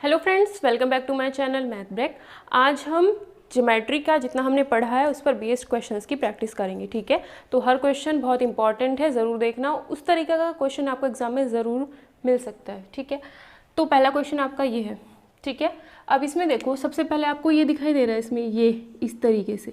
Hello friends, welcome back to my channel math break. आज हम geometry का जितना हमने पढ़ा है उस पर बेस्ड क्वेश्चंस की प्रैक्टिस करेंगे। ठीक है, तो हर क्वेश्चन बहुत इंपॉर्टेंट है, ज़रूर देखना। उस तरीके का क्वेश्चन आपको एग्जाम में ज़रूर मिल सकता है। ठीक है, तो पहला क्वेश्चन आपका ये है। ठीक है, अब इसमें देखो, सबसे पहले आपको ये दिखाई दे रहा है इसमें, ये इस तरीके से।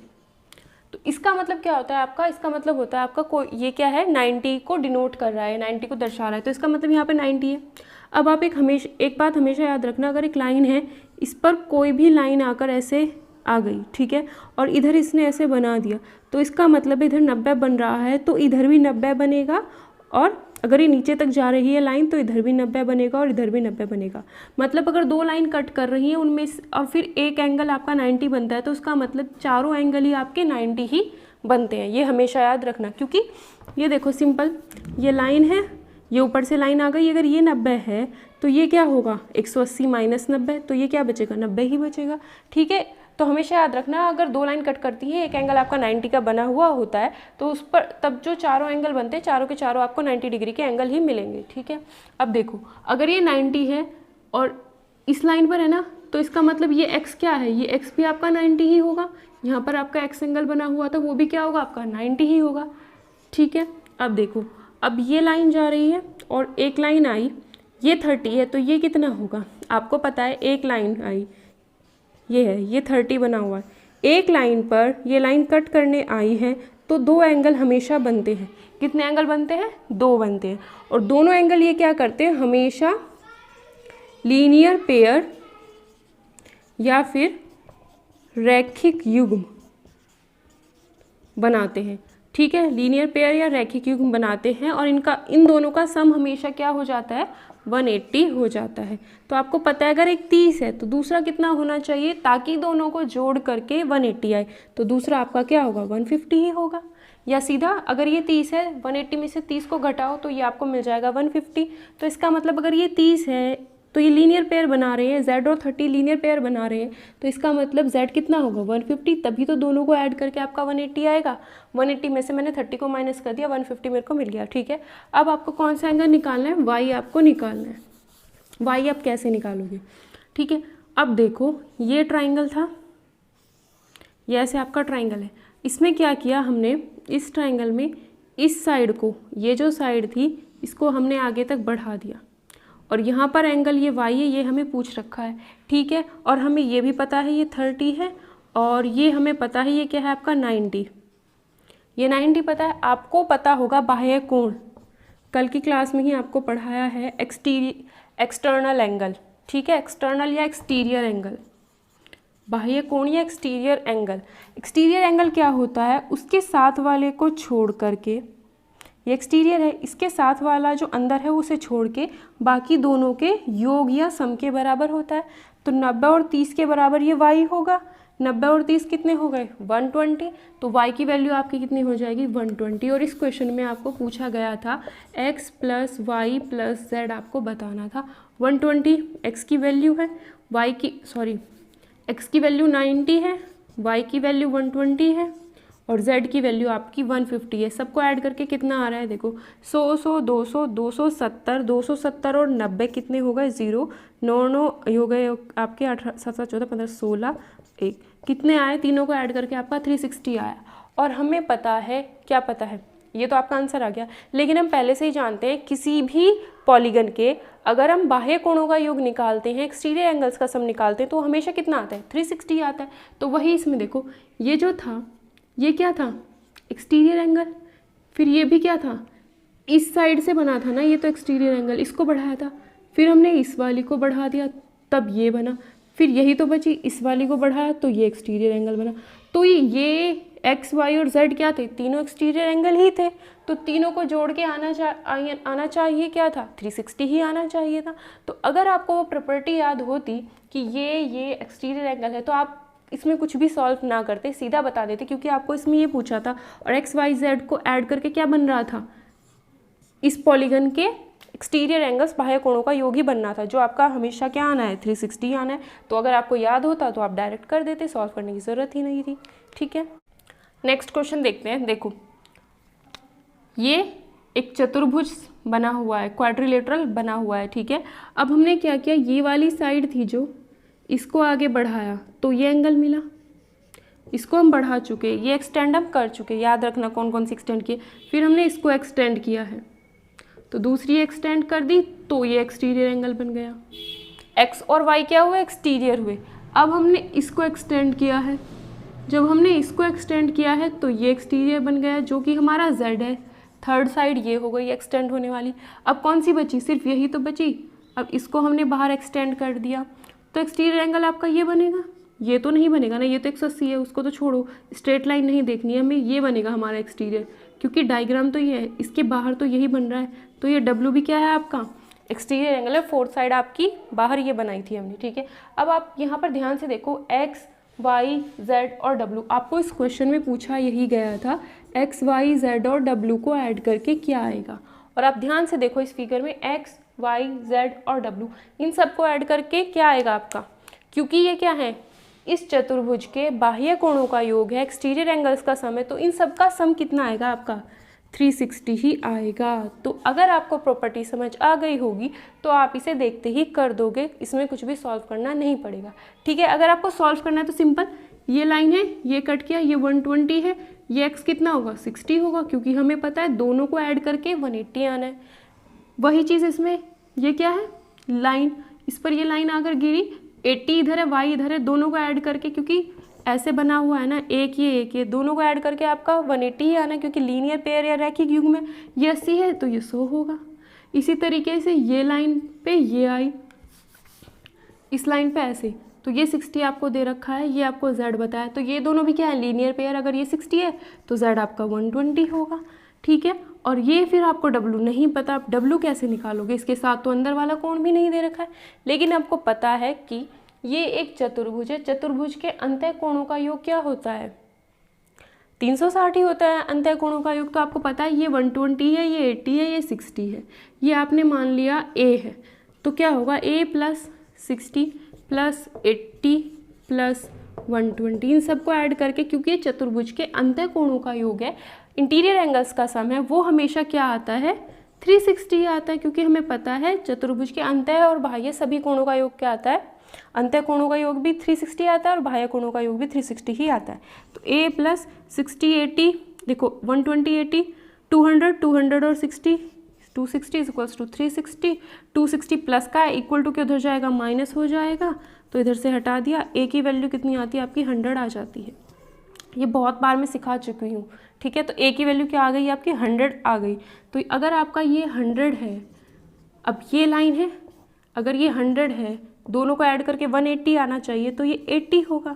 तो इसका मतलब क्या होता है आपका? इसका मतलब होता है आपका कोई, ये क्या है, 90 को डिनोट कर रहा है, 90 को दर्शा रहा है। तो इसका मतलब यहाँ पे 90 है। अब आप एक बात हमेशा याद रखना, अगर एक लाइन है, इस पर कोई भी लाइन आकर ऐसे आ गई, ठीक है, और इधर इसने ऐसे बना दिया, तो इसका मतलब इधर 90 बन रहा है, तो इधर भी 90 बनेगा। और अगर ये नीचे तक जा रही है लाइन, तो इधर भी 90 बनेगा और इधर भी 90 बनेगा। मतलब अगर दो लाइन कट कर रही है उनमें और फिर एक एंगल आपका 90 बनता है, तो उसका मतलब चारों एंगल ही आपके 90 ही बनते हैं। ये हमेशा याद रखना, क्योंकि ये देखो सिंपल, ये लाइन है, ये ऊपर से लाइन आ गई, अगर ये 90 है तो ये क्या होगा, 180 माइनस 90, तो ये क्या बचेगा, 90 ही बचेगा। ठीक है, तो हमेशा याद रखना, अगर दो लाइन कट करती है, एक एंगल आपका 90 का बना हुआ होता है, तो उस पर तब जो चारों एंगल बनते हैं, चारों के चारों आपको 90 डिग्री के एंगल ही मिलेंगे। ठीक है, अब देखो, अगर ये 90 है और इस लाइन पर है ना, तो इसका मतलब ये x क्या है, ये x भी आपका 90 ही होगा। यहाँ पर आपका x एंगल बना हुआ था, वो भी क्या होगा, आपका 90 ही होगा। ठीक है, अब देखो, अब ये लाइन जा रही है और एक लाइन आई, ये 30 है, तो ये कितना होगा, आपको पता है, एक लाइन आई, ये है, ये 30 बना हुआ है, एक लाइन पर ये लाइन कट करने आई है, तो दो एंगल हमेशा बनते हैं। कितने एंगल बनते हैं, दो बनते हैं। और दोनों एंगल ये क्या करते हैं, हमेशा लीनियर पेयर या फिर रैखिक युग्म बनाते हैं। ठीक है, लीनियर पेयर या रैखिक युग्म बनाते हैं, और इन दोनों का सम हमेशा क्या हो जाता है, 180 हो जाता है। तो आपको पता है, अगर एक 30 है तो दूसरा कितना होना चाहिए, ताकि दोनों को जोड़ करके 180 आए, तो दूसरा आपका क्या होगा, 150 ही होगा। या सीधा, अगर ये 30 है, 180 में से 30 को घटाओ तो ये आपको मिल जाएगा 150। तो इसका मतलब अगर ये 30 है तो ये लीनियर पेयर बना रहे हैं, z और 30 लीनियर पेयर बना रहे हैं, तो इसका मतलब z कितना होगा, 150, तभी तो दोनों को ऐड करके आपका 180 आएगा। 180 में से मैंने 30 को माइनस कर दिया, 150 मेरे को मिल गया। ठीक है, अब आपको कौन सा एंगल निकालना है, y आपको निकालना है। y आप कैसे निकालोगे? ठीक है, अब देखो, ये ट्राइंगल था, ये ऐसे आपका ट्राइंगल है, इसमें क्या किया हमने, इस ट्राइंगल में इस साइड को, ये जो साइड थी, इसको हमने आगे तक बढ़ा दिया, और यहाँ पर एंगल ये y है, ये हमें पूछ रखा है। ठीक है, और हमें ये भी पता है ये 30 है, और ये हमें पता है ये क्या है आपका 90, ये 90 पता है। आपको पता होगा बाह्य कोण, कल की क्लास में ही आपको पढ़ाया है, एक्सटर्नल एंगल। ठीक है, एक्सटर्नल या एक्सटीरियर एंगल, बाह्य कोण या एक्सटीरियर एंगल। एक्सटीरियर एंगल क्या होता है, उसके साथ वाले को छोड़ करके, ये एक्सटीरियर है, इसके साथ वाला जो अंदर है उसे छोड़ के बाकी दोनों के योग या सम के बराबर होता है। तो 90 और 30 के बराबर ये y होगा। 90 और 30 कितने हो गए, 120, तो y की वैल्यू आपकी कितनी हो जाएगी, 120। और इस क्वेश्चन में आपको पूछा गया था x plus Y plus z आपको बताना था। 120 x की वैल्यू है, x की वैल्यू 90 है, y की वैल्यू 120 है, और z की वैल्यू आपकी 150 है। सबको ऐड करके कितना आ रहा है, देखो 100 200 270 270 और 90 कितने हो गए, 0 9 9 हो गए आपके, 18 7 14 15 16 1, कितने आए, तीनों को ऐड करके आपका 360 आया। और हमें पता है, क्या पता है, ये तो आपका आंसर आ गया। लेकिन हम पहले से ही जानते हैं, किसी भी पॉलीगन के अगर हम बाह्य कोणों का योग निकालते हैं, एक्सटीरियर एंगल्स का सम निकालते हैं, तो हमेशा कितना आता है, 360 आता है। तो वही इसमें देखो, ये जो था, ये क्या था, एक्सटीरियर एंगल, फिर ये भी क्या था, इस साइड से बना था ना, ये तो एक्सटीरियर एंगल, इसको बढ़ाया था, फिर हमने इस वाली को बढ़ा दिया, तब ये बना, फिर यही तो बची, इस वाली को बढ़ाया तो ये एक्सटीरियर एंगल बना। तो ये एक्स वाई और जेड क्या थे, तीनों एक्सटीरियर एंगल ही थे, तो तीनों को जोड़ के आना चाहिए क्या था, 360 ही आना चाहिए था। तो अगर आपको वो प्रॉपर्टी याद होती कि ये एक्सटीरियर एंगल है, तो आप इसमें कुछ भी सॉल्व ना करते, सीधा बता देते, क्योंकि आपको इसमें ये पूछा था, और एक्स वाई जेड को ऐड करके क्या बन रहा था, इस पॉलीगन के एक्सटीरियर एंगल्स बाह्य कोणों का योग ही बनना था, जो आपका हमेशा क्या आना है, 360 आना है। तो अगर आपको याद होता तो आप डायरेक्ट कर देते, सॉल्व करने की ज़रूरत ही नहीं थी। ठीक है, नेक्स्ट क्वेश्चन देखते हैं। देखो, ये एक चतुर्भुज बना हुआ है, क्वाड्रिलेटरल बना हुआ है, ठीक है। अब हमने क्या किया, ये वाली साइड थी जो, इसको आगे बढ़ाया तो ये एंगल मिला, इसको हम बढ़ा चुके, ये एक्सटेंड हम कर चुके, याद रखना कौन कौन सी एक्सटेंड किए। फिर हमने इसको एक्सटेंड किया है तो दूसरी एक्सटेंड कर दी तो ये एक्सटीरियर एंगल बन गया। एक्स और वाई क्या हुए, एक्सटीरियर हुए। अब हमने इसको एक्सटेंड किया है, जब हमने इसको एक्सटेंड किया है तो ये एक्सटीरियर बन गया जो कि हमारा जेड है। थर्ड साइड ये हो गई एक्सटेंड होने वाली। अब कौन सी बची, सिर्फ यही तो बची। अब इसको हमने बाहर एक्सटेंड कर दिया तो एक्सटीरियर एंगल आपका ये बनेगा, ये तो नहीं बनेगा ना, ये तो 180 है, उसको तो छोड़ो, स्ट्रेट लाइन नहीं देखनी है हमें, ये बनेगा हमारा एक्सटीरियर, क्योंकि डायग्राम तो ये है, इसके बाहर तो यही बन रहा है। तो ये डब्ल्यू भी क्या है आपका, एक्सटीरियर एंगल है। फोर्थ साइड आपकी बाहर ये बनाई थी हमने, ठीक है। अब आप यहाँ पर ध्यान से देखो, एक्स वाई जेड और डब्ल्यू, आपको इस क्वेश्चन में पूछा यही गया था, एक्स वाई जेड और डब्ल्यू को ऐड करके क्या आएगा। और आप ध्यान से देखो इस फिगर में, एक्स वाई जेड और डब्ल्यू, इन सबको ऐड करके क्या आएगा आपका, क्योंकि ये क्या है, इस चतुर्भुज के बाह्य कोणों का योग है, एक्सटीरियर एंगल्स का सम है, तो इन सब का सम कितना आएगा आपका, 360 ही आएगा। तो अगर आपको प्रॉपर्टी समझ आ गई होगी तो आप इसे देखते ही कर दोगे, इसमें कुछ भी सॉल्व करना नहीं पड़ेगा, ठीक है। अगर आपको सॉल्व करना है तो सिंपल, ये लाइन है, ये कट किया, ये 120 है, ये एक्स कितना होगा, 60 होगा, क्योंकि हमें पता है दोनों को ऐड करके 180 आना है। वही चीज़ इसमें, ये क्या है, लाइन, इस पर ये लाइन अगर गिरी, 80 इधर है, वाई इधर है, दोनों को ऐड करके, क्योंकि ऐसे बना हुआ है ना, एक ये दोनों को ऐड करके आपका 180 ही आना है, क्योंकि लीनियर पेयर या रैखिक युग्म में ये 80 है तो ये 100 होगा। इसी तरीके से ये लाइन पे ये आई, इस लाइन पे ऐसे, तो ये 60 आपको दे रखा है, ये आपको z बताया, तो ये दोनों भी क्या है, लीनियर पेयर। अगर ये 60 है तो z आपका 120 होगा, ठीक है। और ये फिर आपको w नहीं पता, आप w कैसे निकालोगे, इसके साथ तो अंदर वाला कोण भी नहीं दे रखा है, लेकिन आपको पता है कि ये एक चतुर्भुज है, चतुर्भुज के अंतः कोणों का योग क्या होता है, 360 ही होता है अंतः कोणों का योग। तो आपको पता है ये 120 है, ये 80 है, ये 60 है, ये आपने मान लिया a है, तो क्या होगा, a प्लस 60 प्लस 80 प्लस 120, इन सबको ऐड करके, क्योंकि ये चतुर्भुज के अंतः कोणों का योग है, इंटीरियर एंगल्स का सम है, वो हमेशा क्या आता है, 360 आता है, क्योंकि हमें पता है चतुर्भुज के अंतः और बाह्य सभी कोणों का योग क्या आता है, अंतः कोणों का योग भी 360 आता है और बाह्य कोणों का योग भी 360 ही आता है। तो a प्लस 60 80, देखो 120 80, 200 200 और 60, 260 इज इक्वल्स टू 360, 260 प्लस का इक्वल टू के उधर जाएगा माइनस हो जाएगा, तो इधर से हटा दिया, a की वैल्यू कितनी आती है आपकी, 100 आ जाती है। ये बहुत बार मैं सिखा चुकी हूँ, ठीक है। तो a की वैल्यू क्या आ गई आपकी, 100 आ गई। तो अगर आपका ये 100 है, अब ये लाइन है, अगर ये 100 है, दोनों को ऐड करके 180 आना चाहिए, तो ये 80 होगा।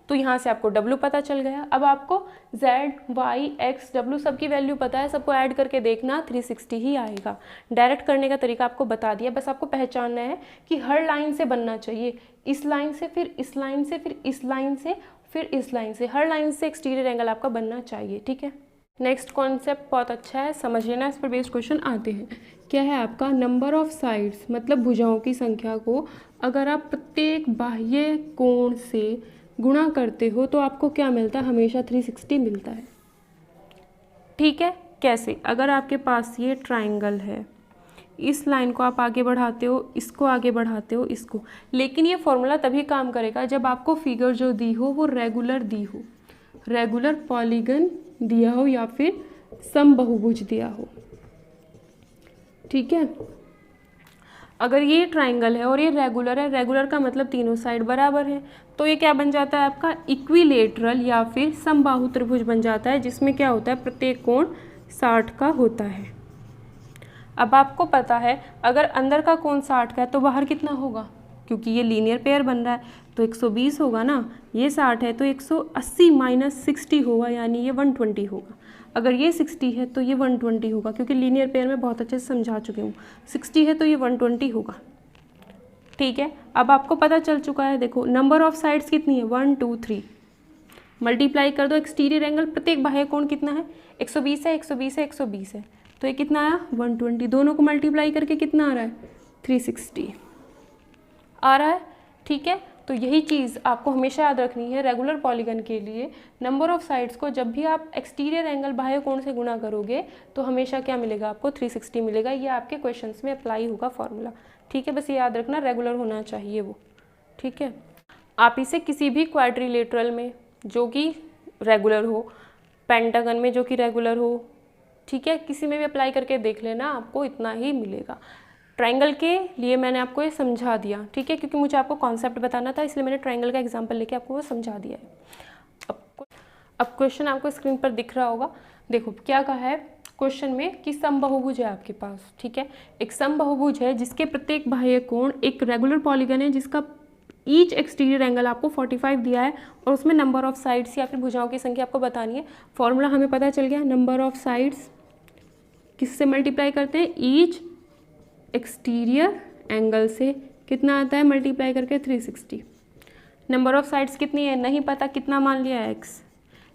तो यहाँ से आपको W पता चल गया। अब आपको Z, Y, X, W सबकी वैल्यू पता है, सबको ऐड करके देखना 360 ही आएगा। डायरेक्ट करने का तरीका आपको बता दिया, बस आपको पहचानना है कि हर लाइन से बनना चाहिए, इस लाइन से, फिर इस लाइन से, फिर इस लाइन से, फिर इस लाइन से, हर लाइन से एक्सटीरियर एंगल आपका बनना चाहिए, ठीक है। नेक्स्ट कॉन्सेप्ट बहुत अच्छा है, समझ लेना, इस पर बेस्ड क्वेश्चन आते हैं। क्या है आपका, नंबर ऑफ साइड्स, मतलब भुजाओं की संख्या को अगर आप प्रत्येक बाह्य कोण से गुणा करते हो तो आपको क्या मिलता है, हमेशा 360 मिलता है, ठीक है। कैसे, अगर आपके पास ये ट्राइंगल है, इस लाइन को आप आगे बढ़ाते हो, इसको आगे बढ़ाते हो, इसको, लेकिन ये फॉर्मूला तभी काम करेगा जब आपको फिगर जो दी हो वो रेगुलर दी हो, रेगुलर पॉलीगन दिया हो या फिर समबहुभुज दिया हो, ठीक है। अगर ये ट्राइंगल है और ये रेगुलर है, रेगुलर का मतलब तीनों साइड बराबर है, तो ये क्या बन जाता है आपका, इक्विलेटरल या फिर समबाहु त्रिभुज बन जाता है, जिसमें क्या होता है, प्रत्येक कोण 60 का होता है। अब आपको पता है अगर अंदर का कोण 60 का है तो बाहर कितना होगा, क्योंकि ये लीनियर पेयर बन रहा है तो 120 होगा ना, ये 60 है तो 180 माइनस 60 होगा, यानी ये 120 होगा। अगर ये 60 है तो ये 120 होगा, क्योंकि लीनियर पेयर में बहुत अच्छे से समझा चुके हूँ, 60 है तो ये 120 होगा, ठीक है। अब आपको पता चल चुका है, देखो नंबर ऑफ साइड्स कितनी है, 1 2 3, मल्टीप्लाई कर दो, एक्सटीरियर एंगल प्रत्येक बाह्य कोण कितना है, 120 है, 120 है, 120 है, तो ये कितना आया 120, दोनों को मल्टीप्लाई करके कितना आ रहा है 360 आ रहा है, ठीक है। तो यही चीज़ आपको हमेशा याद रखनी है रेगुलर पॉलीगन के लिए। नंबर ऑफ साइड्स को जब भी आप एक्सटीरियर एंगल बाह्य कोण से गुणा करोगे तो हमेशा क्या मिलेगा आपको 360 मिलेगा। ये आपके क्वेश्चंस में अप्लाई होगा फॉर्मूला, ठीक है। बस ये याद रखना रेगुलर होना चाहिए वो, ठीक है। आप इसे किसी भी क्वाड्रिलेटरल में जो कि रेगुलर हो, पेंटागन में जो कि रेगुलर हो, ठीक है, किसी में भी अप्लाई करके देख लेना, आपको इतना ही मिलेगा। ट्रायंगल के लिए मैंने आपको ये समझा दिया, ठीक है, क्योंकि मुझे आपको कॉन्सेप्ट बताना था इसलिए मैंने ट्रायंगल का एग्जांपल लेके आपको वो समझा दिया है। अब क्वेश्चन आपको स्क्रीन पर दिख रहा होगा। देखो क्या कहा है क्वेश्चन में कि समबाहुभुज है आपके पास, ठीक है। एक समबाहुभुज है जिसके प्रत्येक बाह्य कोण एक रेगुलर पॉलीगन है जिसका ईच एक्सटीरियर एंगल आपको 45 दिया है और उसमें नंबर ऑफ साइड्स या फिर भुजाओं की संख्या आपको बतानी है। फॉर्मूला हमें पता चल गया, नंबर ऑफ साइड्स किससे मल्टीप्लाई करते हैं, ईच एक्सटीरियर एंगल से, कितना आता है मल्टीप्लाई करके 360। नंबर ऑफ साइड्स कितनी है नहीं पता, कितना मान लिया x।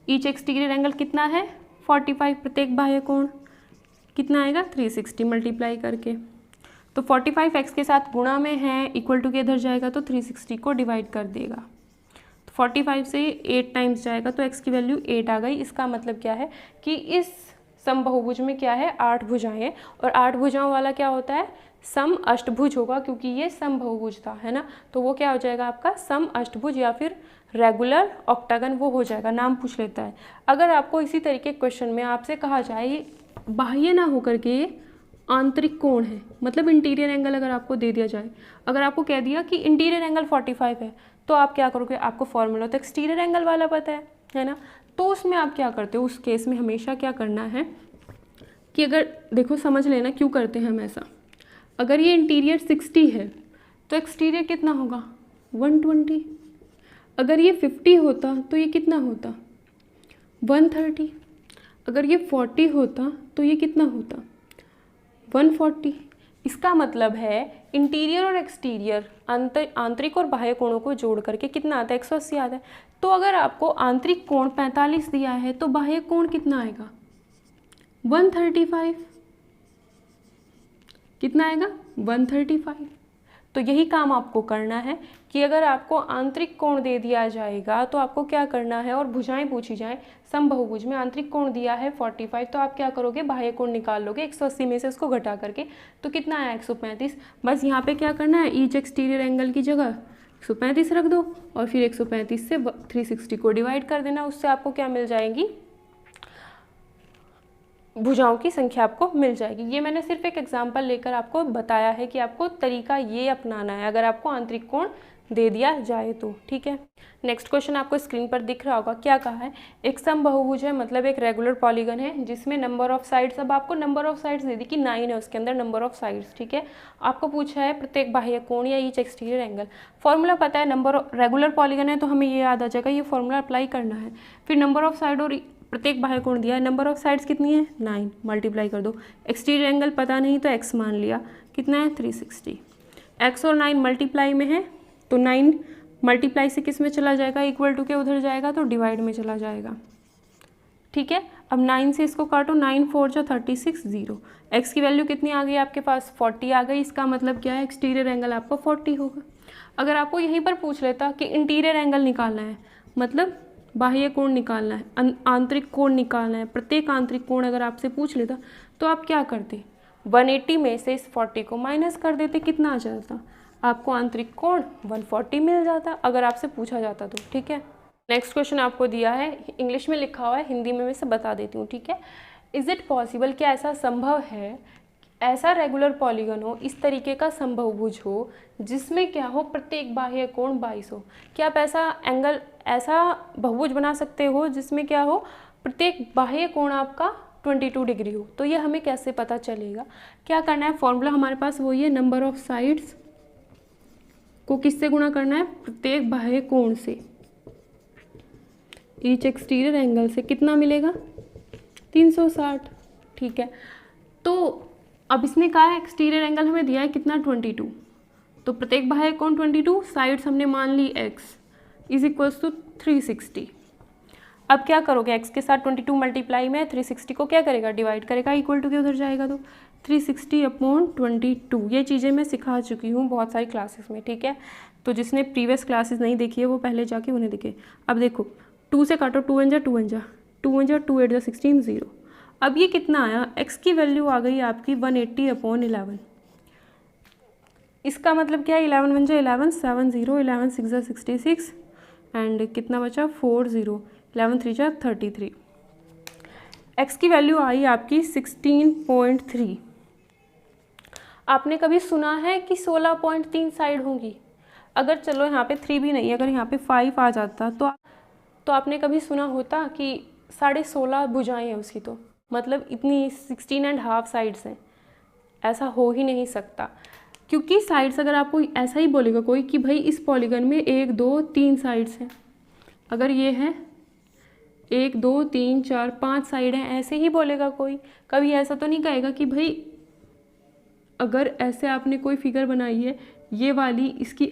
ईच एक्सटीरियर एंगल कितना है 45, प्रत्येक बाह्य कोण कितना आएगा 360 मल्टीप्लाई करके। तो 45 x के साथ गुणा में है, इक्वल टू के इधर जाएगा तो 360 को डिवाइड कर देगा। तो 45 से 8 टाइम्स जाएगा तो x की वैल्यू 8 आ गई। इसका मतलब क्या है कि इस समबाहुभुज में क्या है 8 भुजाएं हैं और 8 भुजाओं वाला क्या होता है सम अष्टभुज होगा, क्योंकि ये समबाहुभुज था, है ना। तो वो क्या हो जाएगा आपका सम अष्टभुज या फिर रेगुलर ऑक्टागन वो हो जाएगा, नाम पूछ लेता है। अगर आपको इसी तरीके क्वेश्चन में आपसे कहा जाए बाह्य ना होकर के आंतरिक कोण है, मतलब इंटीरियर एंगल अगर आपको दे दिया जाए, अगर आपको कह दिया कि इंटीरियर एंगल 45 है तो आप क्या करोगे, आपको फॉर्मूला तो एक्सटीरियर एंगल वाला पता है ना। तो उसमें आप क्या करते हो, उस केस में हमेशा क्या करना है कि अगर देखो समझ लेना क्यों करते हैं हम ऐसा। अगर ये इंटीरियर 60 है तो एक्सटीरियर कितना होगा 120। अगर ये 50 होता तो ये कितना होता 130। अगर ये 40 होता तो ये कितना होता 140। इसका मतलब है इंटीरियर और एक्सटीरियर आंतरिक और बाह्य कोणों को जोड़ करके कितना आता है 180 आता है। तो अगर आपको आंतरिक कोण 45 दिया है तो बाह्य कोण कितना आएगा 135। कितना आएगा 135। तो यही काम आपको करना है कि अगर आपको आंतरिक कोण दे दिया जाएगा तो आपको क्या करना है और भुजाएं पूछी जाए, समबाहुभुज में आंतरिक कोण दिया है 45 तो आप क्या करोगे बाह्य कोण निकाल लोगे 180 में से उसको घटा करके, तो कितना आया 135। बस यहाँ पे क्या करना है ईच एक्सटीरियर एंगल की जगह 135 रख दो और फिर 135 से 360 को डिवाइड कर देना, उससे आपको क्या मिल जाएगी भुजाओं की संख्या आपको मिल जाएगी। ये मैंने सिर्फ एक एग्जांपल लेकर आपको बताया है कि आपको तरीका ये अपनाना है अगर आपको आंतरिक कोण दे दिया जाए तो, ठीक है। नेक्स्ट क्वेश्चन आपको स्क्रीन पर दिख रहा होगा। क्या कहा है, एक समबाहुभुज है मतलब एक रेगुलर पॉलीगन है जिसमें नंबर ऑफ साइड्स, अब आपको नंबर ऑफ साइड्स दे दी कि 9 है उसके अंदर नंबर ऑफ साइड्स, ठीक है। आपको पूछा है प्रत्येक बाह्य कोण या ईच एक्सटीरियर एंगल। फॉर्मूला पता है, नंबर रेगुलर पॉलीगन है तो हमें ये याद आ जाएगा, ये फॉर्मूला अप्लाई करना है। फिर नंबर ऑफ साइड और प्रत्येक बाह्य कोण दिया है, नंबर ऑफ साइड्स कितनी है 9 मल्टीप्लाई कर दो। एक्सटीरियर एंगल पता नहीं तो x मान लिया, कितना है 360। x और 9 मल्टीप्लाई में है तो 9 मल्टीप्लाई से किस में चला जाएगा, इक्वल टू के उधर जाएगा तो डिवाइड में चला जाएगा, ठीक है। अब 9 से इसको काटो, 9 4 जो 36 0। x की वैल्यू कितनी आ गई आपके पास 40 आ गई। इसका मतलब क्या है एक्सटीरियर एंगल आपको 40 होगा। अगर आपको यहीं पर पूछ लेता कि इंटीरियर एंगल निकालना है मतलब बाह्य कोण निकालना है, आंतरिक कोण निकालना है, प्रत्येक आंतरिक कोण अगर आपसे पूछ लेता तो आप क्या करते 180 में से इस 40 को माइनस कर देते, कितना आ जाता आपको आंतरिक कोण 140 मिल जाता अगर आपसे पूछा जाता तो, ठीक है। नेक्स्ट क्वेश्चन आपको दिया है, इंग्लिश में लिखा हुआ है, हिंदी में मैं इसे बता देती हूँ, ठीक है। इज़ इट पॉसिबल, क्या ऐसा संभव है ऐसा रेगुलर पॉलीगन हो, इस तरीके का समबाहुभुज हो जिसमें क्या हो प्रत्येक बाह्य कोण 22 हो। क्या आप ऐसा बहुभुज बना सकते हो जिसमें क्या हो प्रत्येक बाह्य कोण आपका 22 डिग्री हो। तो ये हमें कैसे पता चलेगा, क्या करना है, फॉर्मूला हमारे पास वही है, नंबर ऑफ साइड्स को किससे गुणा करना है प्रत्येक बाह्य कोण से, ईच एक्सटीरियर एंगल से, कितना मिलेगा 360, ठीक है। तो अब इसने कहा है एक्सटीरियर एंगल हमें दिया है कितना 22, तो प्रत्येक बाह्य कोण 22, साइड्स हमने मान ली x इज इक्वल्स टू 360। अब क्या करोगे, x के साथ 22 मल्टीप्लाई में 360 को क्या करेगा, डिवाइड करेगा, इक्वल टू के उधर जाएगा तो 360/22। ये चीज़ें मैं सिखा चुकी हूँ बहुत सारी क्लासेस में, ठीक है। तो जिसने प्रीवियस क्लासेस नहीं देखी है वो पहले जाके उन्हें देखे। अब देखो 2 से काटो, 2 1 जा 2 1 जा 2 1 जा 2 8 जा 16 0। अब ये कितना आया, x की वैल्यू आ गई आपकी 180/11। इसका मतलब क्या है, 11 1 जा 11, 7 0, 11 6 जा 66 एंड कितना बचा 4 0, 11 3 जा 33। x की वैल्यू आई आपकी 16.3। आपने कभी सुना है कि 16.3 साइड होंगी? अगर चलो यहाँ पे 3 भी नहीं, अगर यहाँ पे 5 आ जाता तो आपने कभी सुना होता कि 16.5 भुजाएं हैं उसकी, तो मतलब इतनी 16.5 साइड्स हैं? ऐसा हो ही नहीं सकता, क्योंकि साइड्स अगर आपको ऐसा ही बोलेगा कोई कि भाई इस पॉलीगन में 1 2 3 साइड्स हैं, अगर ये है 1 2 3 4 5 साइड हैं, ऐसे ही बोलेगा कोई। कभी ऐसा तो नहीं कहेगा कि भाई अगर ऐसे आपने कोई फिगर बनाई है, ये वाली इसकी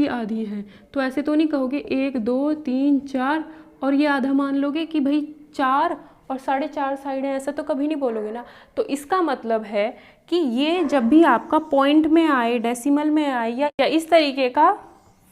आधी है, तो ऐसे तो नहीं कहोगे 1 2 3 4 और ये आधा मान लोगे कि भाई 4 और 4.5 साइड है, ऐसा तो कभी नहीं बोलोगे ना। तो इसका मतलब है कि ये जब भी आपका पॉइंट में आए, डेसिमल में आए या इस तरीके का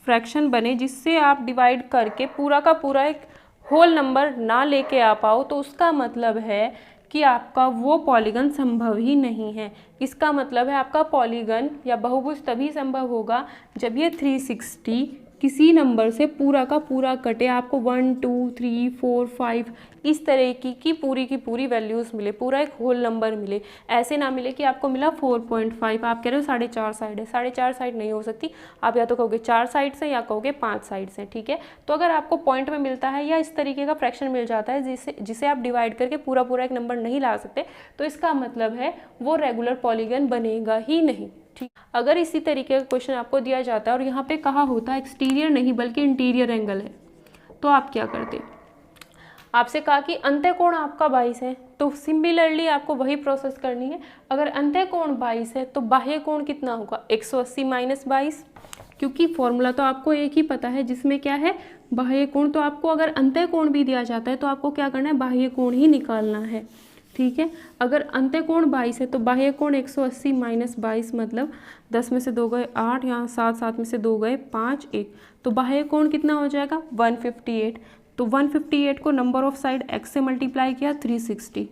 फ्रैक्शन बने जिससे आप डिवाइड करके पूरा का पूरा एक होल नंबर ना लेके आ पाओ, तो उसका मतलब है कि आपका वो पॉलीगन संभव ही नहीं है। इसका मतलब है आपका पॉलीगन या बहुभुज तभी संभव होगा जब ये 360 किसी नंबर से पूरा का पूरा कटे, आपको 1 2 3 4 5 इस तरह की पूरी वैल्यूज़ मिले, पूरा एक होल नंबर मिले। ऐसे ना मिले कि आपको मिला 4.5, आप कह रहे हो 4.5 साइड है, 4.5 साइड नहीं हो सकती। आप या तो कहोगे 4 साइड से या कहोगे 5 साइड से, ठीक है। तो अगर आपको पॉइंट में मिलता है या इस तरीके का फ्रैक्शन मिल जाता है जिसे आप डिवाइड करके पूरा एक नंबर नहीं ला सकते, तो इसका मतलब है वो रेगुलर पॉलीगन बनेगा ही नहीं, ठीक। अगर इसी तरीके का क्वेश्चन आपको दिया जाता है और यहाँ पे कहा होता है एक्सटीरियर नहीं बल्कि इंटीरियर एंगल है, तो आप क्या करते? आपसे कहा कि अंत्य कोण आपका 22 है, तो सिमिलरली आपको वही प्रोसेस करनी है। अगर अंत्य कोण 22 है तो बाह्य कोण कितना होगा, 180 - 22, क्योंकि फॉर्मूला तो आपको एक ही पता है जिसमें क्या है, बाह्य कोण। तो आपको अगर अंत्य कोण भी दिया जाता है तो आपको क्या करना है, बाह्य कोण ही निकालना है, ठीक है। अगर अंत्य कोण 22 है तो बाह्य कोण 180 - 22 मतलब 10 में से 2 गए 8, यहाँ 7 में से 2 गए 5 1, तो बाह्य कोण कितना हो जाएगा 158। तो 158 को नंबर ऑफ साइड x से मल्टीप्लाई किया 360।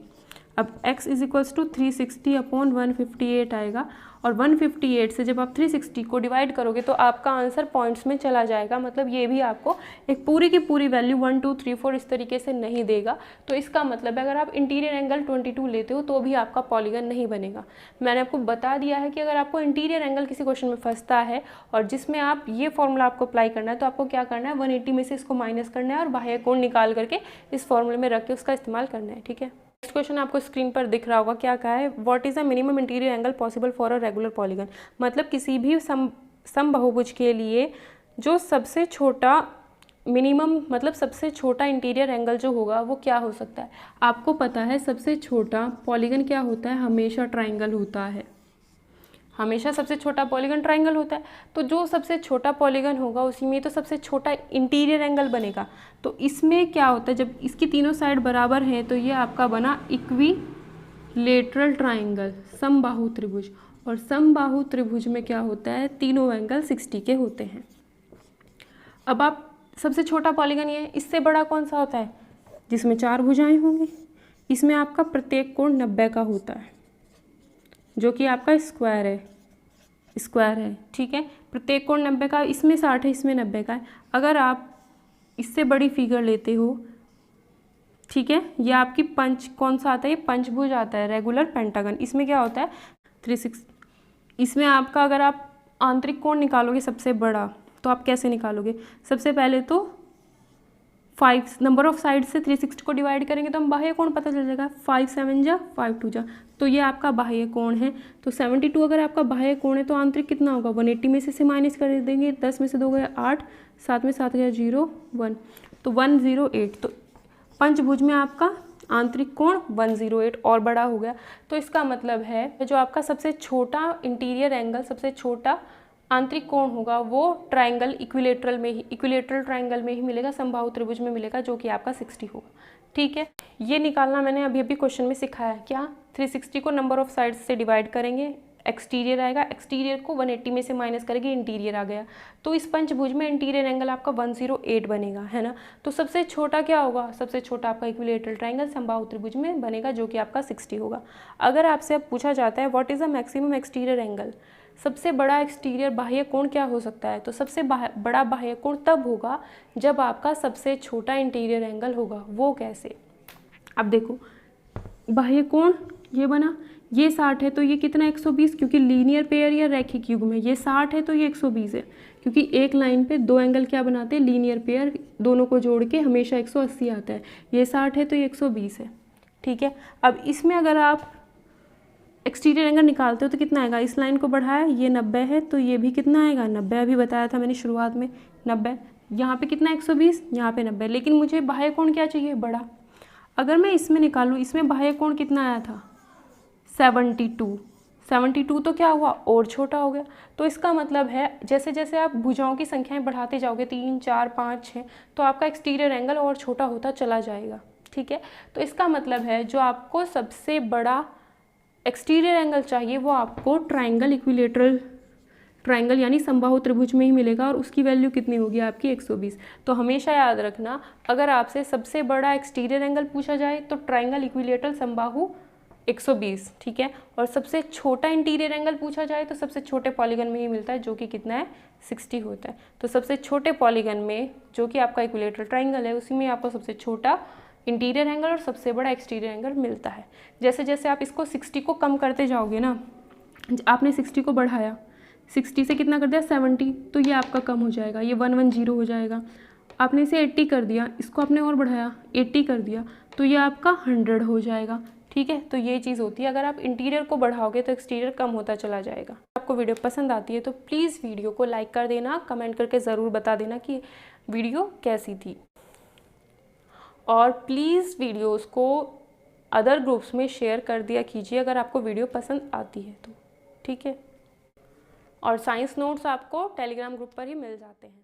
अब x = 360/158 आएगा, और 158 से जब आप 360 को डिवाइड करोगे तो आपका आंसर पॉइंट्स में चला जाएगा। मतलब ये भी आपको एक पूरी की पूरी वैल्यू 1 2 3 4 इस तरीके से नहीं देगा। तो इसका मतलब है अगर आप इंटीरियर एंगल 22 लेते हो तो भी आपका पॉलीगन नहीं बनेगा। मैंने आपको बता दिया है कि अगर आपको इंटीरियर एंगल किसी क्वेश्चन में फंसता है और जिसमें आप ये फॉर्मूला आपको अप्लाई करना है, तो आपको क्या करना है, 180 में से इसको माइनस करना है और बाह्य कोण निकाल करके इस फॉर्मूले में रख के उसका इस्तेमाल करना है, ठीक है। नेक्स्ट क्वेश्चन आपको स्क्रीन पर दिख रहा होगा, क्या कहा है, what is the minimum interior angle possible for a regular polygon. मतलब किसी भी समबाहुभुज के लिए जो सबसे छोटा मिनिमम, मतलब सबसे छोटा इंटीरियर एंगल जो होगा वो क्या हो सकता है। आपको पता है सबसे छोटा पॉलीगन क्या होता है, हमेशा ट्राइंगल होता है। हमेशा सबसे छोटा पॉलीगन ट्राइंगल होता है। तो जो सबसे छोटा पॉलीगन होगा उसी में तो सबसे छोटा इंटीरियर एंगल बनेगा। तो इसमें क्या होता है, जब इसकी तीनों साइड बराबर हैं तो ये आपका बना इक्विलेटरल ट्राइंगल, समबाहु त्रिभुज। और समबाहु त्रिभुज में क्या होता है, तीनों एंगल 60 के होते हैं। अब आप सबसे छोटा पॉलीगन ये है, इससे बड़ा कौन सा होता है, जिसमें 4 भुजाएं होंगी। इसमें आपका प्रत्येक कोण 90 का होता है, जो कि आपका स्क्वायर है, ठीक है। प्रत्येक कोण 90 का, इसमें 60 है, इसमें 90 का है। अगर आप इससे बड़ी फिगर लेते हो, ठीक है, ये आपकी कौन सा आता है, ये पंचभुज आता है, रेगुलर पेंटागन। इसमें क्या होता है 36। इसमें आपका अगर आप आंतरिक कोण निकालोगे सबसे बड़ा, तो आप कैसे निकालोगे, सबसे पहले तो 5 नंबर ऑफ साइड से 360 को डिवाइड करेंगे तो हम बाह्य कोण पता चल जाएगा, 5 7 जा 5 2 जा, तो ये आपका बाह्य कोण है। तो 72 अगर आपका बाह्य कोण है तो आंतरिक कितना होगा, 180 में से माइनस कर देंगे, 10 में से 2 गया 8, 7 में 7 गया 0 1, तो 108। तो पंचभुज में आपका आंतरिक कोण 108 और बड़ा हो गया। तो इसका मतलब है जो आपका सबसे छोटा इंटीरियर एंगल, सबसे छोटा आंतरिक कोण होगा वो ट्राइंगल इक्विलेटरल ट्राइंगल में ही मिलेगा, समबाहु त्रिभुज में मिलेगा, जो कि आपका 60 होगा। ठीक है, ये निकालना मैंने अभी क्वेश्चन में सिखाया है। क्या 360 को नंबर ऑफ साइड्स से डिवाइड करेंगे, एक्सटीरियर आएगा, एक्सटीरियर को 180 में से माइनस करेंगे, इंटीरियर आ गया। तो इस पंचभुज में इंटीरियर एंगल आपका 108 बनेगा, है ना। तो सबसे छोटा क्या होगा, सबसे छोटा आपका इक्विलेटरल ट्राइंगल समबाहु त्रिभुज में बनेगा, जो कि आपका 60 होगा। अगर आपसे अब पूछा जाता है what is the maximum exterior angle, सबसे बड़ा एक्सटीरियर बाह्य कोण क्या हो सकता है, तो सबसे बड़ा बाह्य कोण तब होगा जब आपका सबसे छोटा इंटीरियर एंगल होगा। वो कैसे, अब देखो बाह्य कोण ये बना, ये 60 है तो ये कितना 120, क्योंकि लीनियर पेयर या रैखिक युग्म है। ये 60 है तो ये 120 है, क्योंकि एक लाइन पे दो एंगल क्या बनाते हैं, लीनियर पेयर, दोनों को जोड़ के हमेशा 180 आता है। ये 60 है तो ये 120 है। ठीक है, अब इसमें अगर आप एक्सटीरियर एंगल निकालते हो तो कितना आएगा, इस लाइन को बढ़ाया, ये 90 है तो ये भी कितना आएगा 90, अभी बताया था मैंने शुरुआत में 90। यहाँ पे कितना 120, यहाँ पे 90, लेकिन मुझे बाह्य कोण क्या चाहिए, बड़ा। अगर मैं इसमें निकालूँ, इसमें बाह्य कोण कितना आया था 72 तो क्या हुआ और छोटा हो गया। तो इसका मतलब है जैसे जैसे आप भुजाओं की संख्याएं बढ़ाते जाओगे 3, 4, 5, 6, तो आपका एक्सटीरियर एंगल और छोटा होता चला जाएगा। ठीक है, तो इसका मतलब है जो आपको सबसे बड़ा एक्सटीरियर एंगल चाहिए वो आपको ट्राइंगल इक्विलेटरल ट्राइंगल यानी समबाहु त्रिभुज में ही मिलेगा, और उसकी वैल्यू कितनी होगी आपकी 120। तो हमेशा याद रखना, अगर आपसे सबसे बड़ा एक्सटीरियर एंगल पूछा जाए तो ट्राइंगल इक्विलेटरल समबाहु 120। ठीक है, और सबसे छोटा इंटीरियर एंगल पूछा जाए तो सबसे छोटे पॉलीगन में ही मिलता है, जो कि कितना है 60 होता है। तो सबसे छोटे पॉलीगन में जो कि आपका इक्विलेटरल ट्राइंगल है, उसी में आपको सबसे छोटा इंटीरियर एंगल और सबसे बड़ा एक्सटीरियर एंगल मिलता है। जैसे जैसे आप इसको 60 को कम करते जाओगे ना, आपने 60 को बढ़ाया, 60 से कितना कर दिया 70, तो ये आपका कम हो जाएगा, ये 110 हो जाएगा। आपने इसे 80 कर दिया, इसको आपने और बढ़ाया 80 कर दिया, तो ये आपका 100 हो जाएगा। ठीक है, तो ये चीज़ होती है, अगर आप इंटीरियर को बढ़ाओगे तो एक्सटीरियर कम होता चला जाएगा। आपको वीडियो पसंद आती है तो प्लीज़ वीडियो को लाइक कर देना, कमेंट करके ज़रूर बता देना कि वीडियो कैसी थी, और प्लीज़ वीडियोस को अदर ग्रुप्स में शेयर कर दिया कीजिए अगर आपको वीडियो पसंद आती है तो। ठीक है, और साइंस नोट्स आपको टेलीग्राम ग्रुप पर ही मिल जाते हैं।